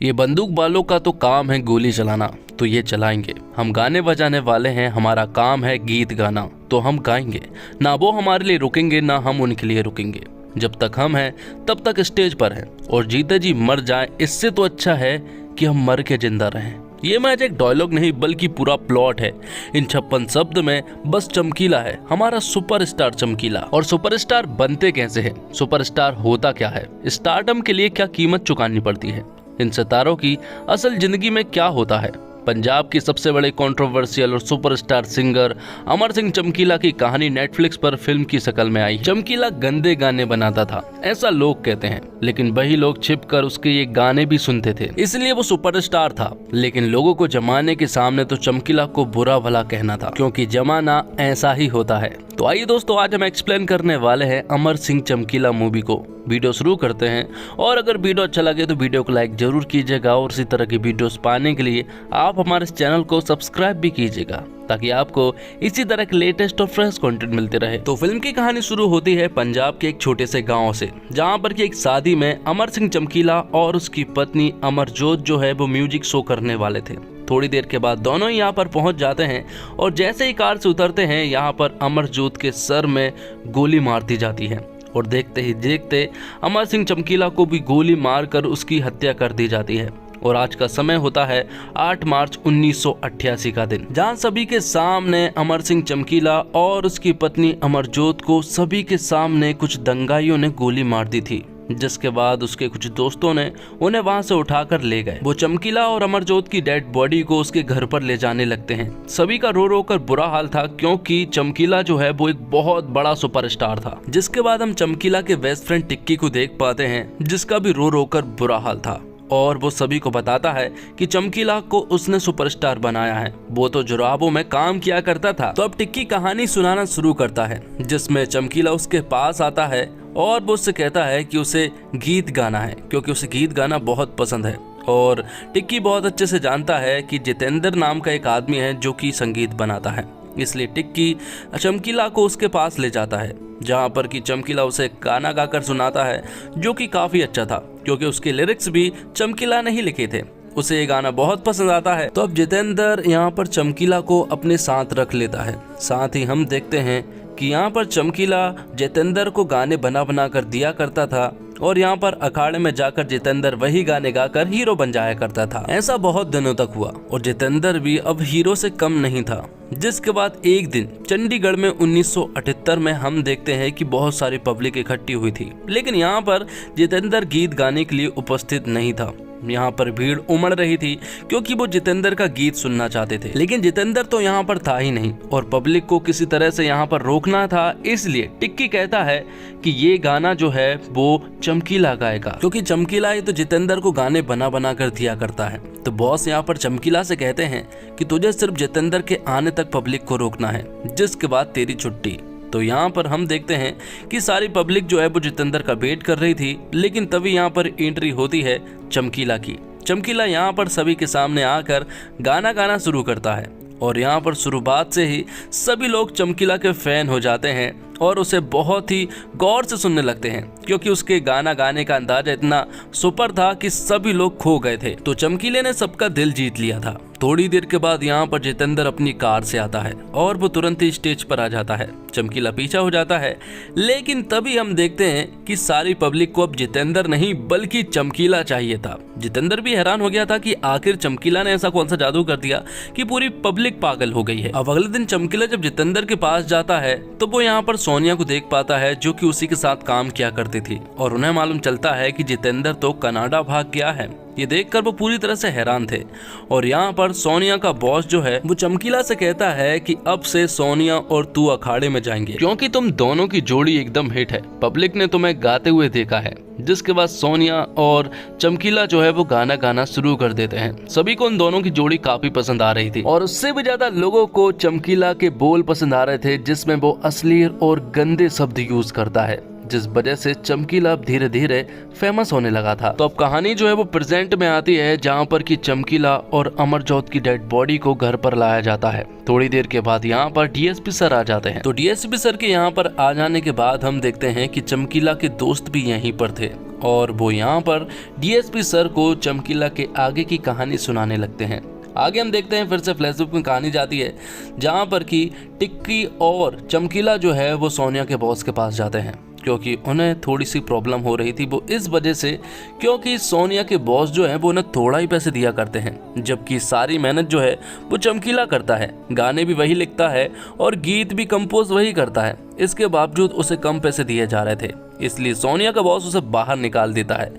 ये बंदूक वालों का तो काम है गोली चलाना, तो ये चलाएंगे। हम गाने बजाने वाले हैं, हमारा काम है गीत गाना, तो हम गाएंगे। ना वो हमारे लिए रुकेंगे ना हम उनके लिए रुकेंगे। जब तक हम हैं तब तक स्टेज पर हैं, और जीते जी मर जाएं इससे तो अच्छा है कि हम मर के जिंदा रहें। ये मैच एक डायलॉग नहीं बल्कि पूरा प्लॉट है। इन 56 शब्द में बस चमकीला है, हमारा सुपरस्टार चमकीला। और सुपरस्टार बनते कैसे हैं, सुपरस्टार होता क्या है, स्टारडम के लिए क्या कीमत चुकानी पड़ती है, इन सितारों की असल जिंदगी में क्या होता है। पंजाब की सबसे बड़े कंट्रोवर्शियल और सुपरस्टार सिंगर अमर सिंह चमकीला की कहानी नेटफ्लिक्स पर फिल्म की शक्ल में आई। चमकीला गंदे गाने बनाता था, ऐसा लोग कहते हैं, लेकिन वही लोग छिपकर उसके ये गाने भी सुनते थे, इसलिए वो सुपरस्टार था। लेकिन लोगों को जमाने के सामने तो चमकीला को बुरा भला कहना था, क्योंकि जमाना ऐसा ही होता है। तो आइए दोस्तों, आज हम एक्सप्लेन करने वाले हैं अमर सिंह चमकीला मूवी को। वीडियो शुरू करते हैं, और अगर वीडियो अच्छा लगे तो वीडियो को लाइक जरूर कीजिएगा, और इसी तरह की वीडियोस पाने के लिए आप हमारे इस चैनल को सब्सक्राइब भी कीजिएगा, ताकि आपको इसी तरह के लेटेस्ट और फ्रेश कंटेंट मिलते रहे। तो फिल्म की कहानी शुरू होती है पंजाब के एक छोटे से गांव से, जहां पर की एक शादी में अमर सिंह चमकीला और उसकी पत्नी अमरजोत जो है वो म्यूजिक शो करने वाले थे। थोड़ी देर के बाद दोनों ही यहाँ पर पहुंच जाते हैं, और जैसे ही कार से उतरते हैं यहाँ पर अमरजोत के सर में गोली मार दी जाती है, और देखते ही देखते अमर सिंह चमकीला को भी गोली मारकर उसकी हत्या कर दी जाती है। और आज का समय होता है 8 मार्च 1988 का दिन, जहां सभी के सामने अमर सिंह चमकीला और उसकी पत्नी अमरजोत को सभी के सामने कुछ दंगाइयों ने गोली मार दी थी, जिसके बाद उसके कुछ दोस्तों ने उन्हें वहां से उठाकर ले गए। वो चमकीला और अमरजोत की डेड बॉडी को उसके घर पर ले जाने लगते हैं। सभी का रो रो कर बुरा हाल था, क्योंकि चमकीला जो है वो एक बहुत बड़ा सुपरस्टार था। जिसके बाद हम चमकीला के बेस्ट फ्रेंड टिक्की को देख पाते हैं, जिसका भी रो रो कर बुरा हाल था, और वो सभी को बताता है कि चमकीला को उसने सुपरस्टार बनाया है, वो तो जुराबों में काम किया करता था। तो अब टिक्की कहानी सुनाना शुरू करता है, जिसमें चमकीला उसके पास आता है और वो उससे कहता है कि उसे गीत गाना है, क्योंकि उसे गीत गाना बहुत पसंद है। और टिक्की बहुत अच्छे से जानता है कि जितेंद्र नाम का एक आदमी है जो कि संगीत बनाता है, इसलिए टिक्की चमकीला को उसके पास ले जाता है, जहां पर कि चमकीला उसे गाना गाकर सुनाता है, जो कि काफी अच्छा था, क्योंकि उसके लिरिक्स भी चमकीला ने ही लिखे थे। उसे ये गाना बहुत पसंद आता है। तो अब जितेंद्र यहाँ पर चमकीला को अपने साथ रख लेता है। साथ ही हम देखते हैं कि यहाँ पर चमकीला जितेंद्र को गाने बना बना कर दिया करता था, और यहाँ पर अखाड़े में जाकर जितेंद्र वही गाने गाकर हीरो बन जाया करता था। ऐसा बहुत दिनों तक हुआ, और जितेंद्र भी अब हीरो से कम नहीं था। जिसके बाद एक दिन चंडीगढ़ में 1978 में हम देखते हैं कि बहुत सारी पब्लिक इकट्ठी हुई थी, लेकिन यहाँ पर जितेंद्र गीत गाने के लिए उपस्थित नहीं था। यहाँ पर भीड़ उमड़ रही थी, क्योंकि वो जितेंद्र का गीत सुनना चाहते थे, लेकिन जितेंद्र तो यहाँ पर था ही नहीं, और पब्लिक को किसी तरह से यहाँ पर रोकना था। इसलिए टिक्की कहता है कि ये गाना जो है वो चमकीला गाएगा, क्योंकि चमकीला ही तो जितेंद्र को गाने बना बना कर दिया करता है। तो बॉस यहाँ पर चमकीला से कहते हैं कि तुझे सिर्फ जितेंद्र के आने तक पब्लिक को रोकना है, जिसके बाद तेरी छुट्टी। तो यहाँ पर हम देखते हैं कि सारी पब्लिक जो है वो जितेंद्र का वेट कर रही थी, लेकिन तभी यहाँ पर एंट्री होती है चमकीला की। चमकीला यहाँ पर सभी के सामने आकर गाना गाना शुरू करता है, और यहाँ पर शुरुआत से ही सभी लोग चमकीला के फैन हो जाते हैं, और उसे बहुत ही गौर से सुनने लगते हैं, क्योंकि उसके गाना गाने का अंदाज इतना सुपर था कि सभी लोग खो गए थे। तो चमकीले ने सबका दिल जीत लिया था। थोड़ी देर के बाद यहाँ पर जितेंद्र अपनी कार से आता है, और वो तुरंत ही स्टेज पर आ जाता है। चमकीला पीछा हो जाता है, लेकिन तभी हम देखते हैं कि सारी पब्लिक को अब जितेंद्र नहीं बल्कि चमकीला चाहिए था। जितेंद्र भी हैरान हो गया था कि आखिर चमकीला ने ऐसा कौन सा जादू कर दिया कि पूरी पब्लिक पागल हो गई है। अब अगले दिन चमकीला जब जितेंद्र के पास जाता है, तो वो यहाँ पर सोनिया को देख पाता है, जो कि उसी के साथ काम किया करती थी, और उन्हें मालूम चलता है कि जितेंद्र तो कनाडा भाग गया है। ये देखकर वो पूरी तरह से हैरान थे, और यहाँ पर सोनिया का बॉस जो है वो चमकीला से कहता है कि अब से सोनिया और तू अखाड़े में जाएंगे, क्योंकि तुम दोनों की जोड़ी एकदम हिट है, पब्लिक ने तुम्हें गाते हुए देखा है। जिसके बाद सोनिया और चमकीला जो है वो गाना गाना शुरू कर देते हैं। सभी को उन दोनों की जोड़ी काफी पसंद आ रही थी, और उससे भी ज्यादा लोगों को चमकीला के बोल पसंद आ रहे थे, जिसमें वो अश्लील और गंदे शब्द यूज करता है। जिस वजह से चमकीला अब धीरे धीरे फेमस होने लगा था। तो अब कहानी जो है वो प्रेजेंट में आती है, जहाँ पर कि चमकीला और अमरजोत की डेड बॉडी को घर पर लाया जाता है। थोड़ी देर के बाद यहाँ पर डीएसपी सर आ जाते हैं। तो डीएसपी सर के यहाँ पर आ जाने के बाद हम देखते हैं कि चमकीला के दोस्त भी यहीं पर थे और वो यहाँ पर डीएसपी सर को चमकीला के आगे की कहानी सुनाने लगते हैं। आगे हम देखते हैं फिर से फ्लैशबैक में कहानी जाती है, जहाँ पर कि टिक्की और चमकीला जो है वो सोनिया के बॉस के पास जाते हैं, क्योंकि उन्हें थोड़ी सी प्रॉब्लम हो रही थी। वो इस वजह से क्योंकि सोनिया के बॉस जो है वो उन्हें थोड़ा ही पैसे दिया करते हैं, जबकि सारी मेहनत जो है वो चमकीला करता है, गाने भी वही लिखता है और गीत भी कंपोज वही करता है। इसके बावजूद उसे कम पैसे दिए जा रहे थे, इसलिए सोनिया का बॉस उसे बाहर निकाल देता है।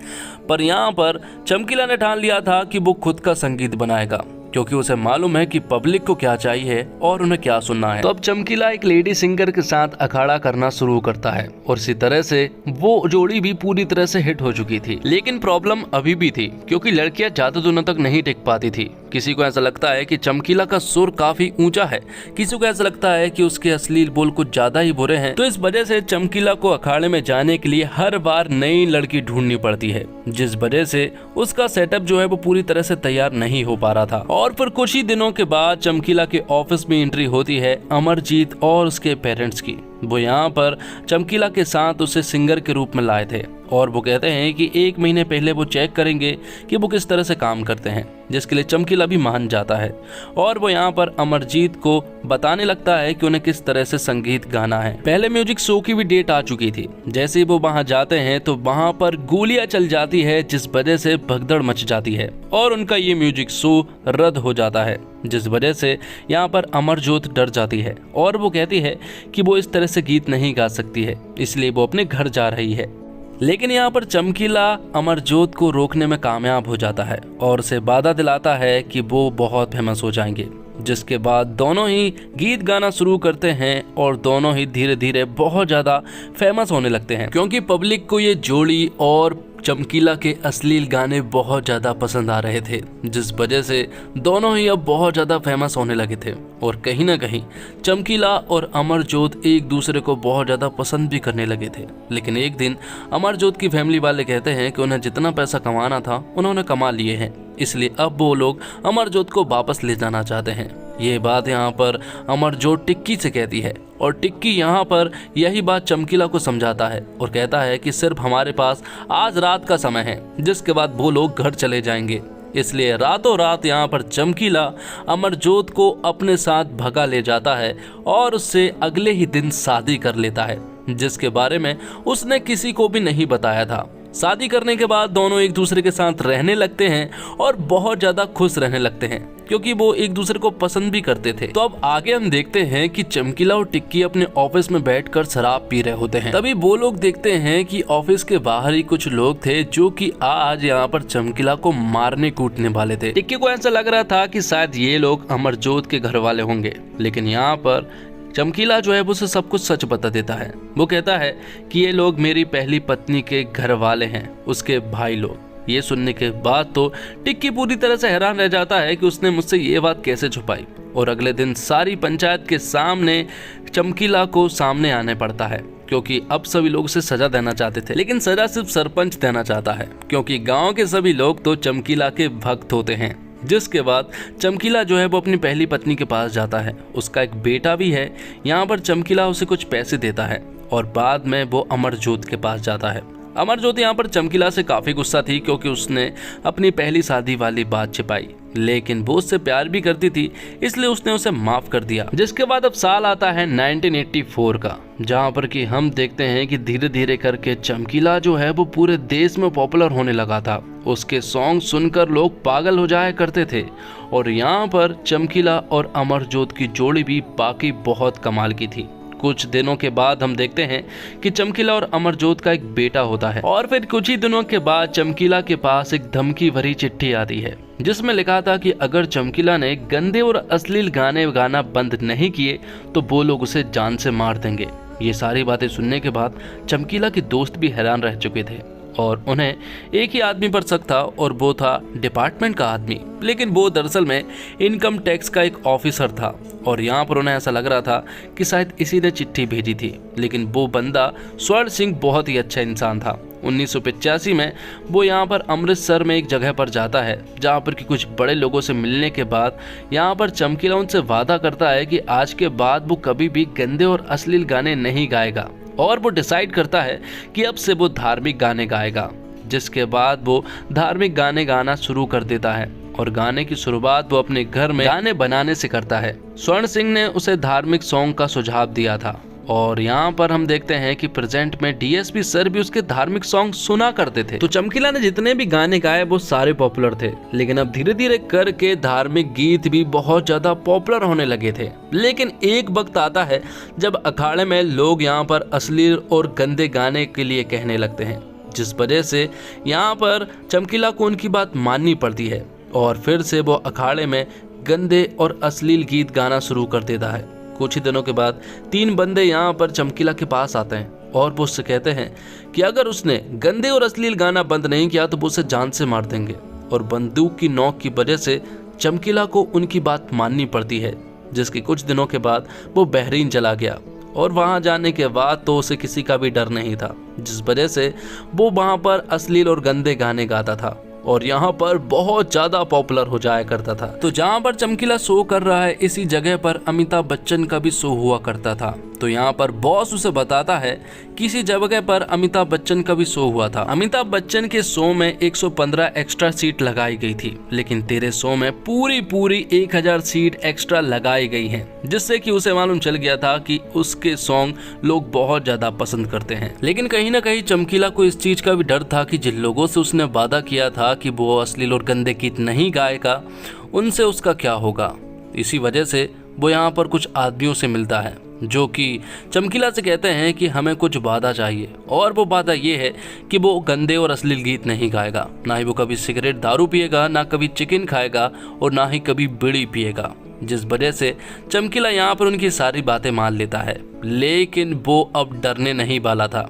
पर यहाँ पर चमकीला ने ठान लिया था कि वो खुद का संगीत बनाएगा, क्योंकि उसे मालूम है कि पब्लिक को क्या चाहिए और उन्हें क्या सुनना है। तो अब चमकीला एक लेडी सिंगर के साथ अखाड़ा करना शुरू करता है और इसी तरह से वो जोड़ी भी पूरी तरह से हिट हो चुकी थी। लेकिन प्रॉब्लम अभी भी थी, क्योंकि लड़कियां ज्यादा दिनों तक नहीं टिक पाती थी। किसी को ऐसा लगता है कि चमकीला का सुर काफी ऊंचा है, किसी को ऐसा लगता है कि उसके अश्लील बोल कुछ ज्यादा ही बुरे हैं। तो इस वजह से चमकीला को अखाड़े में जाने के लिए हर बार नई लड़की ढूंढनी पड़ती है, जिस वजह से उसका सेटअप जो है वो पूरी तरह से तैयार नहीं हो पा रहा था। और फिर कुछ ही दिनों के बाद चमकीला के ऑफिस में एंट्री होती है अमरजीत और उसके पेरेंट्स की। वो यहाँ पर चमकीला के साथ उसे सिंगर के रूप में लाए थे और वो कहते हैं कि 1 महीने पहले वो चेक करेंगे कि वो किस तरह से काम करते हैं, जिसके लिए चमकीला भी मान जाता है और वो यहाँ पर अमरजीत को बताने लगता है कि उन्हें किस तरह से संगीत गाना है। पहले म्यूजिक शो की भी डेट आ चुकी थी। जैसे ही वो वहाँ जाते हैं तो वहाँ पर गोलियां चल जाती है, जिस वजह से भगदड़ मच जाती है और उनका ये म्यूजिक शो रद्द हो जाता है, जिस वजह से यहाँ पर अमरजोत डर जाती है और वो कहती है कि वो इस तरह से गीत नहीं गा सकती है, इसलिए वो अपने घर जा रही है। लेकिन यहाँ पर चमकीला अमरजोत को रोकने में कामयाब हो जाता है और उसे वादा दिलाता है कि वो बहुत फेमस हो जाएंगे, जिसके बाद दोनों ही गीत गाना शुरू करते हैं और दोनों ही धीरे धीरे बहुत ज़्यादा फेमस होने लगते हैं, क्योंकि पब्लिक को ये जोड़ी और चमकीला के अश्लील गाने बहुत ज़्यादा पसंद आ रहे थे, जिस वजह से दोनों ही अब बहुत ज़्यादा फेमस होने लगे थे। और कहीं ना कहीं चमकीला और अमरजोत एक दूसरे को बहुत ज़्यादा पसंद भी करने लगे थे। लेकिन एक दिन अमरजोत की फैमिली वाले कहते हैं कि उन्हें जितना पैसा कमाना था उन्होंने कमा लिए हैं, इसलिए अब वो लोग अमरजोत को वापस ले जाना चाहते हैं। ये बात यहाँ पर अमरजोत टिक्की से कहती है और टिक्की यहाँ पर यही बात चमकीला को समझाता है और कहता है कि सिर्फ हमारे पास आज रात का समय है, जिसके बाद वो लोग घर चले जाएंगे। इसलिए रातों रात यहाँ पर चमकीला अमरजोत को अपने साथ भगा ले जाता है और उससे अगले ही दिन शादी कर लेता है, जिसके बारे में उसने किसी को भी नहीं बताया था। शादी करने के बाद दोनों एक दूसरे के साथ रहने लगते हैं और बहुत ज्यादा खुश रहने लगते हैं, क्योंकि वो एक दूसरे को पसंद भी करते थे। तो अब आगे हम देखते हैं कि चमकीला और टिक्की अपने ऑफिस में बैठकर शराब पी रहे होते हैं। तभी वो लोग देखते हैं कि ऑफिस के बाहर ही कुछ लोग थे जो कि आज यहाँ पर चमकीला को मारने कूटने वाले थे। टिक्की को ऐसा लग रहा था कि शायद ये लोग अमरजोत के घर वाले होंगे, लेकिन यहाँ पर चमकीला जो है वो उसे सब कुछ सच बता देता है। वो कहता है कि ये लोग मेरी पहली पत्नी के घर वाले हैं, उसके भाई लोग। ये सुनने के बाद तो टिक्की पूरी तरह से हैरान रह जाता है कि उसने मुझसे ये बात कैसे छुपाई, और अगले दिन सारी पंचायत के सामने चमकीला को सामने आने पड़ता है, क्योंकि अब सभी लोग उसे सजा देना चाहते थे। लेकिन सजा सिर्फ सरपंच देना चाहता है, क्योंकि गाँव के सभी लोग तो चमकीला के भक्त होते हैं। जिसके बाद चमकीला जो है वो अपनी पहली पत्नी के पास जाता है। उसका एक बेटा भी है। यहाँ पर चमकीला उसे कुछ पैसे देता है और बाद में वो अमरजोत के पास जाता है। अमरजोत यहाँ पर चमकीला से काफी गुस्सा थी, क्योंकि उसने अपनी पहली शादी वाली बात छिपाई, लेकिन वो उससे प्यार भी करती थी, इसलिए उसने उसे माफ कर दिया। जिसके बाद अब साल आता है 1984 का, जहाँ पर कि हम देखते हैं कि धीरे धीरे करके चमकीला जो है वो पूरे देश में पॉपुलर होने लगा था। उसके सॉन्ग सुनकर लोग पागल हो जाया करते थे, और यहाँ पर चमकीला और अमरजोत की जोड़ी भी बाकी बहुत कमाल की थी। कुछ दिनों के बाद हम देखते हैं कि चमकीला और अमरजोत का एक बेटा होता है, और फिर कुछ ही दिनों के बाद चमकीला के पास एक धमकी भरी चिट्ठी आती है, जिसमें लिखा था कि अगर चमकीला ने गंदे और अश्लील गाने गाना बंद नहीं किए तो वो लोग उसे जान से मार देंगे। ये सारी बातें सुनने के बाद चमकीला के दोस्त भी हैरान रह चुके थे, और उन्हें एक ही आदमी पर शक था और वो था डिपार्टमेंट का आदमी। लेकिन वो दरअसल में इनकम टैक्स का एक ऑफिसर था और यहाँ पर उन्हें ऐसा लग रहा था कि शायद इसी ने चिट्ठी भेजी थी। लेकिन वो बंदा स्वर्ण सिंह बहुत ही अच्छा इंसान था। 1985 में वो यहाँ पर अमृतसर में एक जगह पर जाता है जहाँ पर कि कुछ बड़े लोगों से मिलने के बाद यहाँ पर चमकीला उनसे वादा करता है कि आज के बाद वो कभी भी गंदे और अश्लील गाने नहीं गाएगा और वो डिसाइड करता है कि अब से वो धार्मिक गाने गाएगा। जिसके बाद वो धार्मिक गाने गाना शुरू कर देता है और गाने की शुरुआत वो अपने घर में गाने बनाने से करता है। स्वर्ण सिंह ने उसे धार्मिक सॉन्ग का सुझाव दिया था और यहाँ पर हम देखते हैं कि प्रेजेंट में डीएसपी सर भी उसके धार्मिक सॉन्ग सुना करते थे। तो चमकीला ने जितने भी गाने गाए वो सारे पॉपुलर थे, लेकिन अब धीरे धीरे करके धार्मिक गीत भी बहुत ज्यादा पॉपुलर होने लगे थे। लेकिन एक वक्त आता है जब अखाड़े में लोग यहाँ पर अश्लील और गंदे गाने के लिए कहने लगते हैं, जिस वजह से यहाँ पर चमकीला को उनकी बात माननी पड़ती है और फिर से वो अखाड़े में गंदे और अश्लील गीत गाना शुरू कर देता है। कुछ ही दिनों के बाद 3 बंदे यहाँ पर चमकीला के पास आते हैं और वो उससे कहते हैं कि अगर उसने गंदे और अश्लील गाना बंद नहीं किया तो वो उसे जान से मार देंगे। और बंदूक की नोक की वजह से चमकीला को उनकी बात माननी पड़ती है, जिसके कुछ दिनों के बाद वो बहरीन चला गया और वहाँ जाने के बाद तो उसे किसी का भी डर नहीं था, जिस वजह से वो वहाँ पर अश्लील और गंदे गाने गाता था और यहाँ पर बहुत ज्यादा पॉपुलर हो जाया करता था। तो जहाँ पर चमकीला शो कर रहा है इसी जगह पर अमिताभ बच्चन का भी शो हुआ करता था। तो यहाँ पर बॉस उसे बताता है कि इसी जगह पर अमिताभ बच्चन का भी शो हुआ था। अमिताभ बच्चन के शो में 115 एक्स्ट्रा सीट लगाई गई थी, लेकिन तेरे शो में पूरी 1000 सीट एक्स्ट्रा लगाई गई हैं, जिससे कि उसे मालूम चल गया था कि उसके सॉन्ग लोग बहुत ज्यादा पसंद करते हैं। लेकिन कहीं ना कहीं चमकीला को इस चीज का भी डर था कि जिन लोगों से उसने वादा किया था कि वो अश्लील और गंदे गीत नहीं गाएगा, उनसे उसका क्या होगा। इसी वजह से वो यहाँ पर कुछ आदमियों से मिलता है जो कि चमकीला से कहते हैं कि हमें कुछ वादा चाहिए, और वो वादा ये है कि वो गंदे और अश्लील गीत नहीं गाएगा, ना ही वो कभी सिगरेट दारू पिएगा, ना कभी चिकन खाएगा और ना ही कभी बीड़ी पिएगा। जिस वजह से चमकीला यहाँ पर उनकी सारी बातें मान लेता है, लेकिन वो अब डरने नहीं वाला था।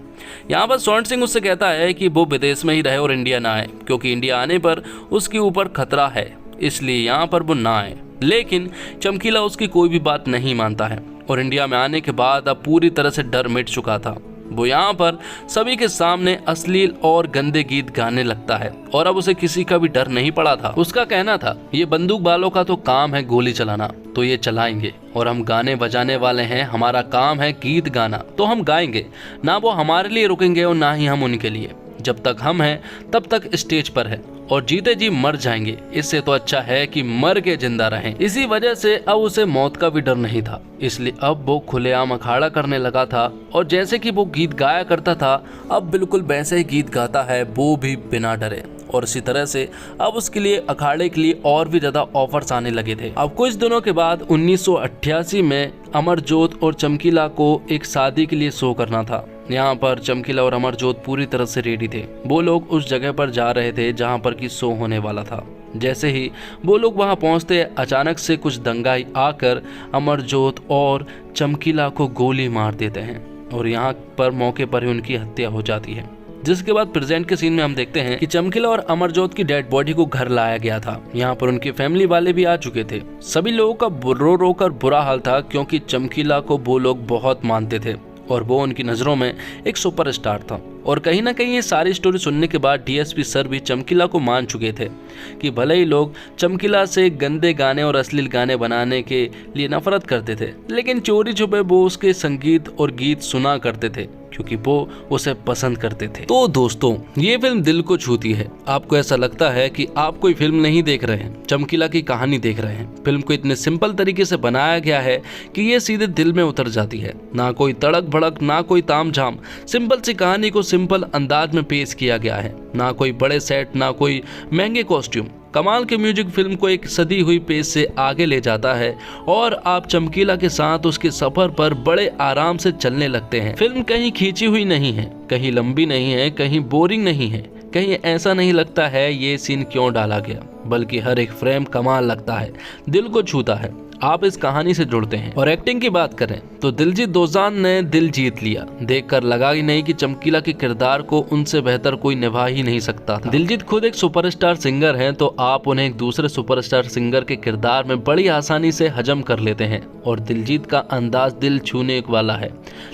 यहाँ पर स्वर्ण सिंह उससे कहता है कि वो विदेश में ही रहे और इंडिया ना आए, क्योंकि इंडिया आने पर उसके ऊपर खतरा है, इसलिए यहाँ पर वो ना आए। लेकिन चमकीला उसकी कोई भी बात नहीं मानता है और इंडिया में आने के बाद अब पूरी तरह से डर मिट चुका था। वो यहाँ पर सभी के सामने अश्लील और गंदे गीत गाने लगता है और अब उसे किसी का भी डर नहीं पड़ा था। उसका कहना था ये बंदूक वालों का तो काम है गोली चलाना, तो ये चलाएंगे, और हम गाने बजाने वाले हैं, हमारा काम है गीत गाना, तो हम गाएंगे। ना वो हमारे लिए रुकेंगे और ना ही हम उनके लिए। जब तक हम हैं तब तक स्टेज पर है और जीते जी मर जाएंगे, इससे तो अच्छा है कि मर के जिंदा रहें। इसी वजह से अब उसे मौत का भी डर नहीं था, इसलिए अब वो खुलेआम अखाड़ा करने लगा था और जैसे कि वो गीत गाया करता था अब बिल्कुल वैसे ही गीत गाता है, वो भी बिना डरे। और इसी तरह से अब उसके लिए अखाड़े के लिए और भी ज्यादा ऑफर्स आने लगे थे। अब कुछ दिनों के बाद 1988 में अमरजोत और चमकीला को एक शादी के लिए शो करना था। यहाँ पर चमकीला और अमरजोत पूरी तरह से रेडी थे। वो लोग उस जगह पर जा रहे थे जहाँ पर कि शो होने वाला था। जैसे ही वो लोग वहाँ पहुँचते अचानक से कुछ दंगाई आकर अमरजोत और चमकीला को गोली मार देते हैं और यहाँ पर मौके पर ही उनकी हत्या हो जाती है। जिसके बाद प्रेजेंट के सीन में हम देखते हैं कि चमकीला और अमरजोत की डेड बॉडी को घर लाया गया था। यहाँ पर उनकी फैमिली वाले भी आ चुके थे। सभी लोगों का रो रो कर बुरा हाल था, क्योंकि चमकीला को वो लोग बहुत मानते थे और वो उनकी नज़रों में एक सुपरस्टार था। और कहीं ना कहीं ये सारी स्टोरी सुनने के बाद डीएसपी सर भी चमकीला को मान चुके थे कि भले ही लोग चमकीला से गंदे गाने और अश्लील गाने बनाने के लिए नफरत करते थे, लेकिन चोरी छुपे वो उसके संगीत और गीत सुना करते थे क्योंकि वो उसे पसंद करते थे। तो दोस्तों, ये फिल्म दिल को छूती है। आपको ऐसा लगता है कि आप कोई फिल्म नहीं देख रहे हैं, चमकीला की कहानी देख रहे हैं। फिल्म को इतने सिंपल तरीके से बनाया गया है कि ये सीधे दिल में उतर जाती है। ना कोई तड़क भड़क, ना कोई तामझाम, सिंपल सी कहानी को सिंपल अंदाज में पेश किया गया है। ना कोई बड़े सेट, ना कोई महंगे कॉस्ट्यूम। कमाल के म्यूजिक फिल्म को एक सदी हुई पेज से आगे ले जाता है और आप चमकीला के साथ उसके सफर पर बड़े आराम से चलने लगते हैं। फिल्म कहीं खींची हुई नहीं है, कहीं लंबी नहीं है, कहीं बोरिंग नहीं है, कहीं ऐसा नहीं लगता है ये सीन क्यों डाला गया, बल्कि हर एक फ्रेम कमाल लगता है, दिल को छूता है। आप इस कहानी से जुड़ते हैं। और एक्टिंग की बात करें तो दिलजीत दोसांझ ने दिल जीत लिया। देखकर लगा ही नहीं कि चमकीला के किरदार को उनसे बेहतर कोई निभा ही नहीं सकता था। दिलजीत खुद एक सुपरस्टार सिंगर हैं, तो आप उन्हें एक दूसरे सुपरस्टार सिंगर के किरदार में बड़ी आसानी से हजम कर लेते हैं। और दिलजीत का अंदाज दिल छूने वाला है।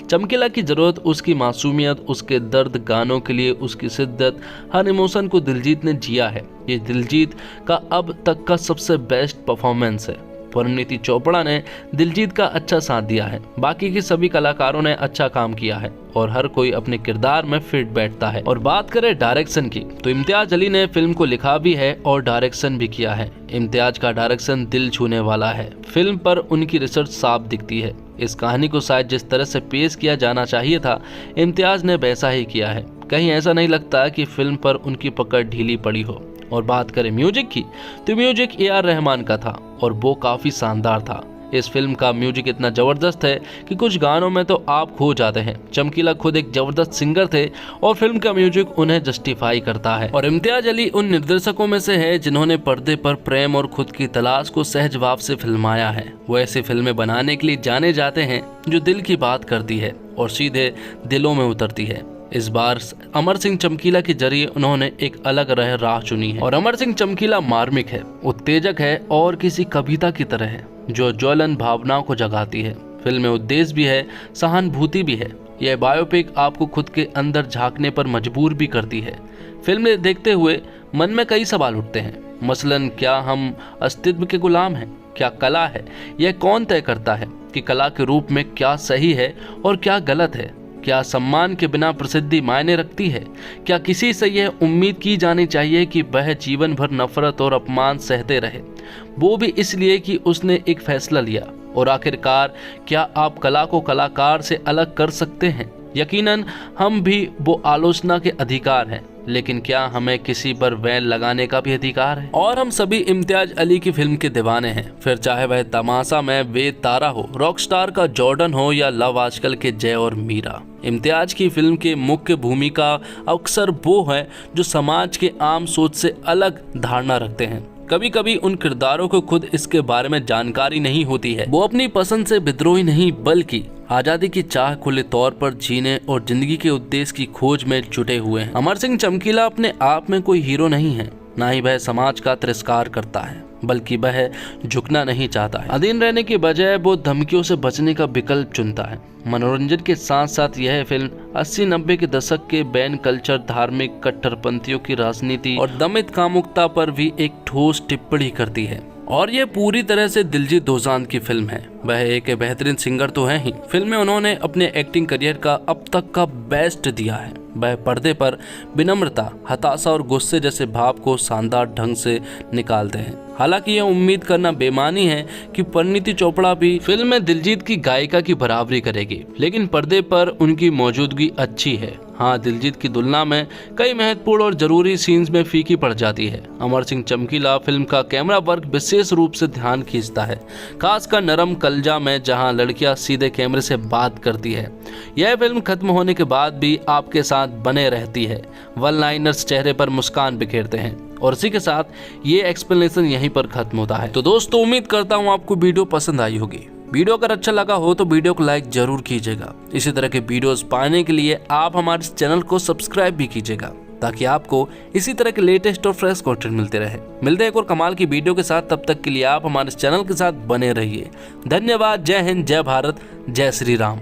चमकीला की जरूरत, उसकी मासूमियत, उसके दर्द, गानों के लिए उसकी शिद्दत, हर इमोशन को दिलजीत ने जिया है। ये दिलजीत का अब तक का सबसे बेस्ट परफॉर्मेंस है। परिणीति चोपड़ा ने दिलजीत का अच्छा साथ दिया है। बाकी के सभी कलाकारों ने अच्छा काम किया है और हर कोई अपने किरदार में फिट बैठता है। और बात करें डायरेक्शन की तो इम्तियाज अली ने फिल्म को लिखा भी है और डायरेक्शन भी किया है। इम्तियाज का डायरेक्शन दिल छूने वाला है। फिल्म पर उनकी रिसर्च साफ दिखती है। इस कहानी को शायद जिस तरह से पेश किया जाना चाहिए था, इम्तियाज ने वैसा ही किया है। कहीं ऐसा नहीं लगता कि फिल्म पर उनकी पकड़ ढीली पड़ी हो। और बात करें म्यूजिक की तो म्यूजिक ए.आर. रहमान का था और वो काफी शानदार था। इस फिल्म का म्यूजिक इतना जबरदस्त है कि कुछ गानों में तो आप खो जाते हैं। चमकीला खुद एक जबरदस्त सिंगर थे और फिल्म का म्यूजिक उन्हें जस्टिफाई करता है। और इम्तियाज अली उन निर्देशकों में से है जिन्होंने पर्दे पर प्रेम और खुद की तलाश को सहज भाव से फिल्माया है। वो ऐसी फिल्में बनाने के लिए जाने जाते हैं जो दिल की बात करती है और सीधे दिलों में उतरती है। इस बार अमर सिंह चमकीला के जरिए उन्होंने एक अलग राह चुनी है। और अमर सिंह चमकीला मार्मिक है, उत्तेजक है और किसी कविता की तरह है जो ज्वलन भावनाओं को जगाती है। फिल्म में उद्देश्य भी है, सहानुभूति भी है। यह बायोपिक आपको खुद के अंदर झांकने पर मजबूर भी करती है। फिल्म देखते हुए मन में कई सवाल उठते हैं। मसलन, क्या हम अस्तित्व के गुलाम हैं? क्या कला है? यह कौन तय करता है कि कला के रूप में क्या सही है और क्या गलत है? क्या सम्मान के बिना प्रसिद्धि मायने रखती है? क्या किसी से यह उम्मीद की जानी चाहिए कि वह जीवन भर नफरत और अपमान सहते रहे, वो भी इसलिए कि उसने एक फैसला लिया? और आखिरकार, क्या आप कला को कलाकार से अलग कर सकते हैं? यकीनन हम भी वो आलोचना के अधिकार हैं, लेकिन क्या हमें किसी पर बैन लगाने का भी अधिकार है? और हम सभी इम्तियाज अली की फिल्म के दीवाने हैं, फिर चाहे वह तमाशा में वेद तारा हो, रॉकस्टार का जॉर्डन हो या लव आजकल के जय और मीरा। इम्तियाज की फिल्म के मुख्य भूमिका अक्सर वो है जो समाज के आम सोच से अलग धारणा रखते हैं। कभी कभी उन किरदारों को खुद इसके बारे में जानकारी नहीं होती है। वो अपनी पसंद से विद्रोही नहीं बल्कि आजादी की चाह खुले तौर पर जीने और जिंदगी के उद्देश्य की खोज में जुटे हुए हैं। अमर सिंह चमकीला अपने आप में कोई हीरो नहीं है, ना ही वह समाज का तिरस्कार करता है, बल्कि वह झुकना नहीं चाहता है। अधीन रहने के बजाय वो धमकियों से बचने का विकल्प चुनता है। मनोरंजन के साथ साथ यह फिल्म 80-90 के दशक के बैन कल्चर, धार्मिक कट्टरपंथियों की राजनीति और दमित कामुकता पर भी एक ठोस टिप्पणी करती है। और यह पूरी तरह से दिलजीत दोसांझ की फिल्म है। वह एक बेहतरीन सिंगर तो है ही, फिल्म में उन्होंने अपने एक्टिंग करियर का अब तक का बेस्ट दिया है। वह पर्दे पर विनम्रता, हताशा और गुस्से जैसे भाव को शानदार ढंग से निकालते हैं। हालांकि यह उम्मीद करना बेमानी है कि परिणीति चोपड़ा भी फिल्म में दिलजीत की गायिका की बराबरी करेगी, लेकिन पर्दे पर उनकी मौजूदगी अच्छी है। हाँ, दिलजीत की तुलना में कई महत्वपूर्ण और जरूरी सीन्स में फीकी पड़ जाती है। अमर सिंह चमकीला फिल्म का कैमरा वर्क विशेष रूप से ध्यान खींचता है, खासकर नरम कलजा में जहां लड़कियां सीधे कैमरे से बात करती है। यह फिल्म खत्म होने के बाद भी आपके साथ बने रहती है। वन लाइनर्स चेहरे पर मुस्कान बिखेरते हैं। और इसी के साथ ये एक्सप्लेनेशन यहीं पर खत्म होता है। तो दोस्तों, उम्मीद करता हूँ आपको वीडियो पसंद आई होगी। वीडियो अगर अच्छा लगा हो तो वीडियो को लाइक जरूर कीजिएगा। इसी तरह के वीडियोस पाने के लिए आप हमारे चैनल को सब्सक्राइब भी कीजिएगा, ताकि आपको इसी तरह के लेटेस्ट और फ्रेश कंटेंट मिलते रहे। मिलते हैं एक और कमाल की वीडियो के साथ, तब तक के लिए आप हमारे चैनल के साथ बने रहिए। धन्यवाद। जय हिंद, जय भारत, जय श्री राम।